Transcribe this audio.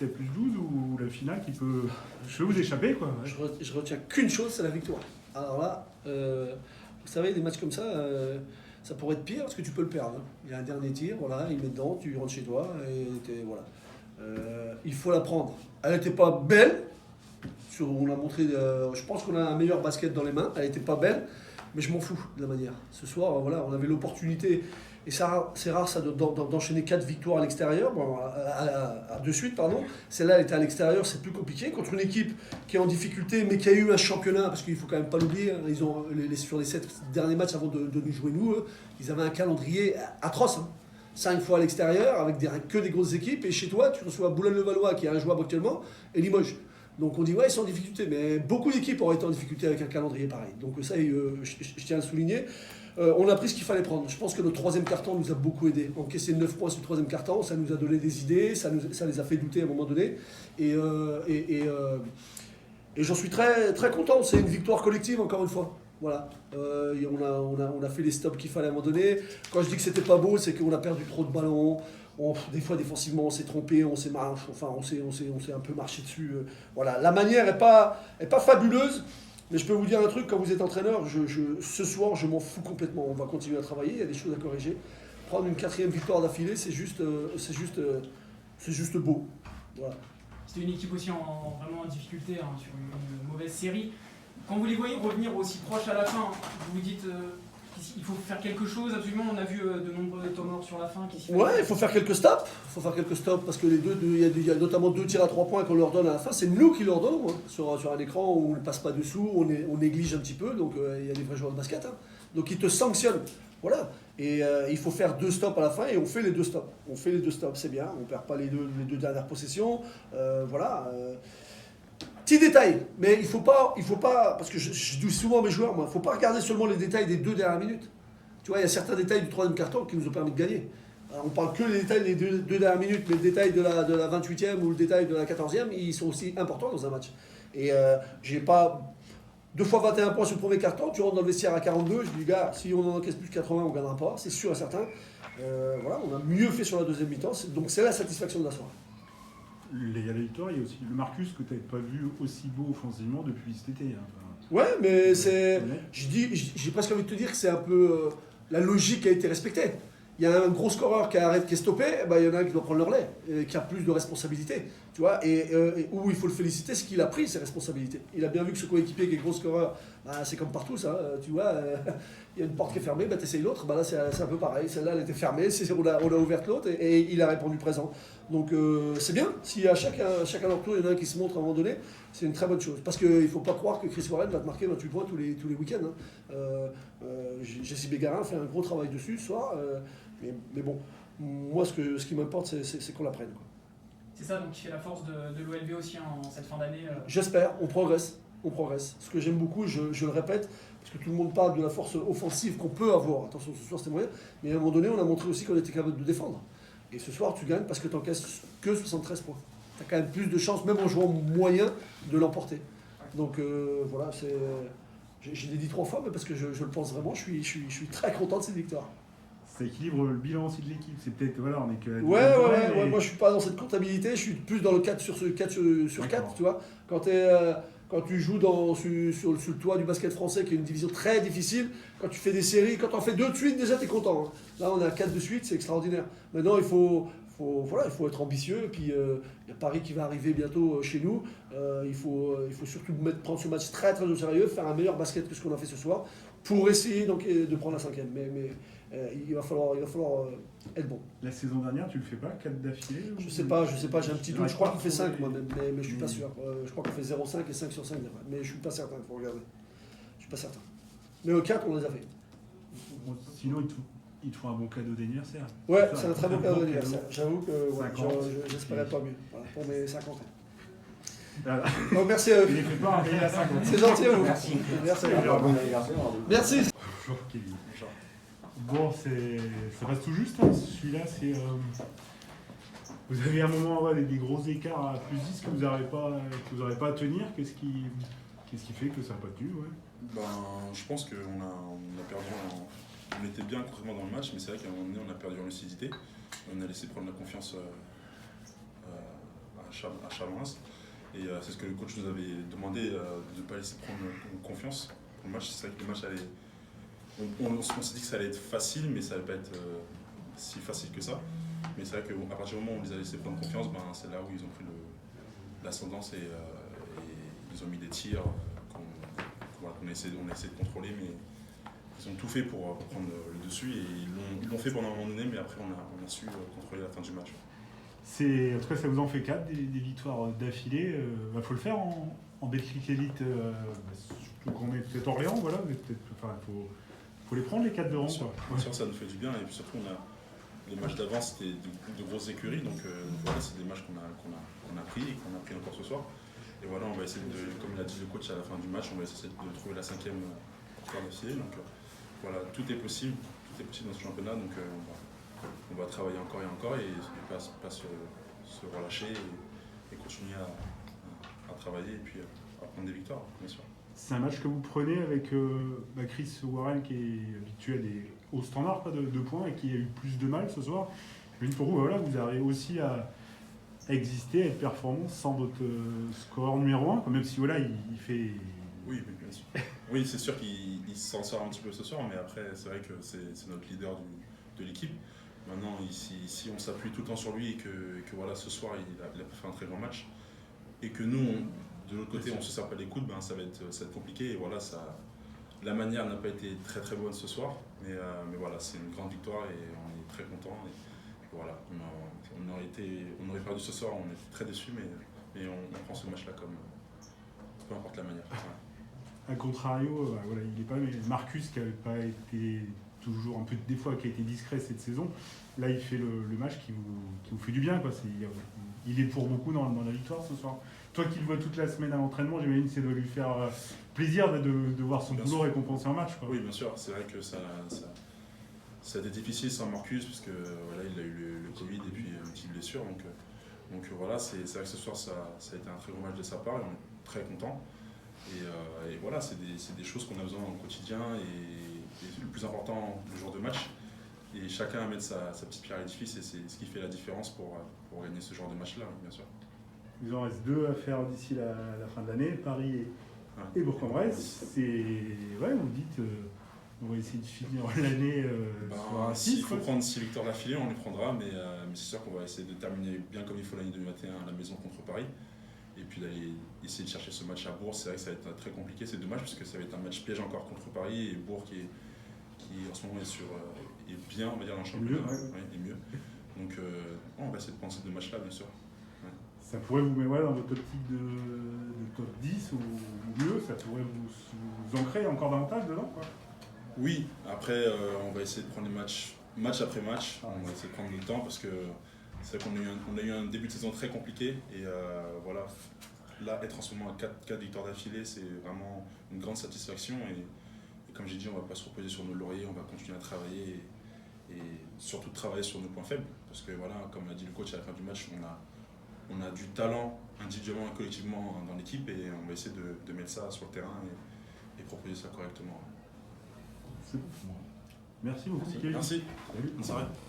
C'est plus 12 ou la finale qui peut vous échapper, quoi. Ouais. Je retiens qu'une chose, c'est la victoire. Alors là, vous savez, des matchs comme ça pourrait être pire parce que tu peux le perdre. Hein. Il y a un dernier tir, voilà, il met dedans, tu rentres chez toi et voilà. Il faut la prendre. Elle n'était pas belle. On a montré, je pense qu'on a un meilleur basket dans les mains. Elle n'était pas belle, mais je m'en fous de la manière. Ce soir, voilà, on avait l'opportunité. Et ça, c'est rare ça d'enchaîner 4 victoires à l'extérieur, de suite, pardon. Celle-là, elle était à l'extérieur, c'est plus compliqué. Contre une équipe qui est en difficulté, mais qui a eu un championnat, parce qu'il faut quand même pas l'oublier, hein, ils ont, sur les 7 derniers matchs avant de nous jouer nous, ils avaient un calendrier atroce. Hein. 5 fois à l'extérieur, avec que des grosses équipes, et chez toi, tu reçois Boulogne-le-Valois, qui est injouable actuellement, et Limoges. Donc on dit, ouais, ils sont en difficulté, mais beaucoup d'équipes auraient été en difficulté avec un calendrier pareil. Donc ça, je tiens à le souligner. On a pris ce qu'il fallait prendre. Je pense que notre troisième carton nous a beaucoup aidé. Encaisser 9 points sur le troisième carton, ça nous a donné des idées, ça les a fait douter à un moment donné. Et j'en suis très, très content. C'est une victoire collective, encore une fois. Voilà. On a fait les stops qu'il fallait à un moment donné. Quand je dis que c'était pas beau, c'est qu'on a perdu trop de ballons. Des fois, défensivement, on s'est trompé, on s'est un peu marché dessus. Voilà. La manière n'est pas fabuleuse. Mais je peux vous dire un truc, quand vous êtes entraîneur, ce soir, je m'en fous complètement. On va continuer à travailler, il y a des choses à corriger. Prendre une 4e victoire d'affilée, c'est juste beau. Voilà. C'était une équipe aussi vraiment en difficulté, hein, sur une mauvaise série. Quand vous les voyez revenir aussi proches à la fin, vous vous dites qu'il faut faire quelque chose absolument. On a vu de nombreux temps morts sur la fin. Ouais, il faut faire quelques stops. Parce que il y a notamment 2 tirs à 3 points qu'on leur donne à la fin. C'est nous qui leur donnons, hein, sur un écran où on ne passe pas dessous, on néglige un petit peu. Donc il y a des vrais joueurs de basket. Hein. Donc ils te sanctionnent. Voilà. Et il faut faire 2 stops à la fin et on fait les 2 stops. C'est bien. On ne perd pas les deux dernières possessions. Voilà. Petit détail, mais il faut pas, parce que je dis souvent à mes joueurs, moi, il ne faut pas regarder seulement les détails des 2 dernières minutes. Tu vois, il y a certains détails du 3e carton qui nous ont permis de gagner. Alors, on parle que des détails des 2 dernières minutes, mais le détail de la 28e ou le détail de la 14e, ils sont aussi importants dans un match. Et j'ai pas 2 fois 21 points sur le 1er carton, tu rentres dans le vestiaire à 42, je dis, gars, si on en encaisse plus de 80, on ne gagnera pas, c'est sûr et certain. Voilà, on a mieux fait sur la 2e mi-temps, donc c'est la satisfaction de la soirée. Il y a la victoire, il y a aussi le Marcus que tu n'avais pas vu aussi beau offensivement depuis cet été. Hein. Enfin, ouais, mais j'ai presque envie de te dire que c'est un peu la logique qui a été respectée. Il y a un gros scoreur qui est stoppé, il y en a un qui doit prendre le relais, qui a plus de responsabilités. Tu vois, et où il faut le féliciter, c'est qu'il a pris ses responsabilités. Il a bien vu que ce coéquipier qui est gros scoreur, c'est comme partout ça, tu vois, il y a une porte qui est fermée, tu essayes l'autre, là c'est un peu pareil, celle-là elle était fermée, on a ouvert l'autre et il a répondu présent. Donc c'est bien, si à chacun leur tour il y en a un qui se montre à un moment donné, c'est une très bonne chose. Parce qu'il ne faut pas croire que Chris Warren va te marquer 28 points tous les week-ends. Hein. Jesse Bégarin fait un gros travail dessus ce soir, mais bon, moi ce qui m'importe c'est qu'on l'apprenne. C'est ça donc qui fait la force de l'OLV aussi en cette fin d'année. J'espère, on progresse. Ce que j'aime beaucoup, je le répète, parce que tout le monde parle de la force offensive qu'on peut avoir. Attention, ce soir c'était moyen, mais à un moment donné, on a montré aussi qu'on était capable de défendre. Et ce soir, tu gagnes parce que tu n'encaisses que 73 points. Tu as quand même plus de chances, même en jouant moyen, de l'emporter. Donc voilà, je l'ai dit 3 fois, mais parce que je le pense vraiment, je suis très content de cette victoire. Ça équilibre le bilan aussi de l'équipe. C'est peut-être, voilà, on est que... Ouais, moi je suis pas dans cette comptabilité, je suis plus dans le 4 sur 4, tu vois. Quand tu joues sur le toit du basket français, qui est une division très difficile, quand tu fais des séries, quand tu en fais 2 de suite, déjà tu es content. Hein. Là on est à 4 de suite, c'est extraordinaire. Maintenant il faut être ambitieux, et puis il y a Paris qui va arriver bientôt chez nous. Il faut surtout prendre ce match très très au sérieux, faire un meilleur basket que ce qu'on a fait ce soir, pour essayer donc, de prendre la 5e. Mais il va falloir être bon. La saison dernière, tu le fais pas 4 d'affilée Je sais pas, j'ai un petit doute. Je crois qu'on fait 5 moi, mais je suis pas sûr. Je crois qu'on fait 0,5 et 5 sur 5. Mais je suis pas certain, il faut regarder. Je suis pas certain. Mais au 4, on les a fait. Sinon, il te faut un bon cadeau d'anniversaire. Ouais, c'est un très bon cadeau d'anniversaire. J'avoue que j'espérais pas mieux. Voilà, pour mes 50 ans. Voilà. Bon, merci à eux. Il les fait pas arriver à 50. C'est gentil à vous. Merci. Merci. Bon anniversaire. Merci. Bonjour Kevin. Bon, ça passe tout juste, hein. Celui-là, c'est... Vous avez un moment avec des gros écarts à plus 10 que vous n'arrivez pas à tenir. Qu'est-ce qui fait que ça n'a pas tenu, ouais. Je pense qu'on a perdu on était bien concrètement dans le match, mais c'est vrai qu'à un moment donné, on a perdu en lucidité. On a laissé prendre la confiance à à Chalon-Reims. Et c'est ce que le coach nous avait demandé, de ne pas laisser prendre confiance pour le match. C'est vrai que le match allait. On s'est dit que ça allait être facile, mais ça allait pas être si facile que ça. Mais c'est vrai qu'à partir du moment où on les a laissés prendre confiance, c'est là où ils ont pris l'ascendance et ils ont mis des tirs qu'on a essayé de contrôler, mais ils ont tout fait pour prendre le dessus et ils l'ont fait pendant un moment donné, mais après on a su contrôler la fin du match. En tout cas, ça vous en fait 4 des victoires d'affilée. Il faut le faire en Betclic Elite, surtout qu'on est peut-être Orléans, voilà. Faut les prendre les 4 de rang. Bien sûr, ça nous fait du bien et puis surtout les matchs d'avant c'était de grosses écuries, donc voilà, c'est des matchs qu'on a pris et qu'on a pris encore ce soir. Et voilà, on va essayer comme l'a dit le coach à la fin du match, on va essayer de trouver la 5e victoire d'affilée. Donc voilà, tout est possible dans ce championnat, donc on va travailler encore et encore et pas se relâcher et continuer à travailler et puis à prendre des victoires, bien sûr. C'est un match que vous prenez avec Chris Warren qui est habitué à des hauts standards de points et qui a eu plus de mal ce soir. Pour vous, voilà, vous arrivez aussi à exister, à être performant sans votre scoreur numéro 1, même si voilà, il fait... Oui, bien sûr. Oui, c'est sûr qu'il s'en sort un petit peu ce soir, mais après, c'est vrai que c'est notre leader de l'équipe. Maintenant, si on s'appuie tout le temps sur lui et que voilà, ce soir, il a fait un très grand match, et que nous, de l'autre côté, on se serre pas les coudes, ça va être compliqué. Et voilà, la manière n'a pas été très très bonne ce soir, mais voilà, c'est une grande victoire et on est très contents. Et voilà, on aurait perdu ce soir, on est très déçus, mais on prend ce match-là comme peu importe la manière. Ouais. A contrario, voilà, il n'est pas Marcus qui n'avait pas été toujours un peu des fois qui a été discret cette saison. Là, il fait le match qui vous fait du bien, quoi. Il est pour beaucoup dans la victoire ce soir. Toi qui le vois toute la semaine à l'entraînement, j'imagine que ça doit lui faire plaisir de voir son boulot récompensé en match, quoi. Oui, bien sûr. C'est vrai que ça a été difficile sans Marcus, parce que voilà, il a eu le Covid et puis une petite blessure. Donc voilà, c'est vrai que ce soir, ça a été un très gros match de sa part et on est très contents. Et voilà, c'est des choses qu'on a besoin au quotidien et le plus important, le jour de match. Et chacun amène sa petite pierre à l'édifice et c'est ce qui fait la différence pour gagner ce genre de match-là, bien sûr. Il en reste 2 à faire d'ici la fin de l'année, Paris et Bourg-en-Bresse. Ouais, vous dites, on va essayer de finir l'année sur un 6. S'il faut prendre 6 victoires d'affilée, on les prendra, mais c'est sûr qu'on va essayer de terminer bien comme il faut l'année 2021 à la maison contre Paris. Et puis d'aller essayer de chercher ce match à Bourg. C'est vrai que ça va être très compliqué, c'est dommage parce que ça va être un match piège encore contre Paris et Bourg qui en ce moment est bien, on va dire, dans le championnat. Et mieux. Donc on va essayer de prendre ces 2 matchs-là, bien sûr. Ouais. Ça pourrait vous mettre dans votre optique de top 10 ou mieux, ça pourrait vous ancrer encore davantage dedans, quoi. Oui, après on va essayer de prendre les match après match. On va essayer de prendre le temps parce que c'est vrai qu'on a eu un début de saison très compliqué et voilà, là être en ce moment à 4 victoires d'affilée, c'est vraiment une grande satisfaction et comme j'ai dit, on ne va pas se reposer sur nos lauriers, on va continuer à travailler et surtout travailler sur nos points faibles parce que voilà, comme l'a dit le coach à la fin du match, on a du talent individuellement et collectivement dans l'équipe et on va essayer de mettre ça sur le terrain et proposer ça correctement. C'est bon. Merci beaucoup. Merci. Salut. Bonne soirée.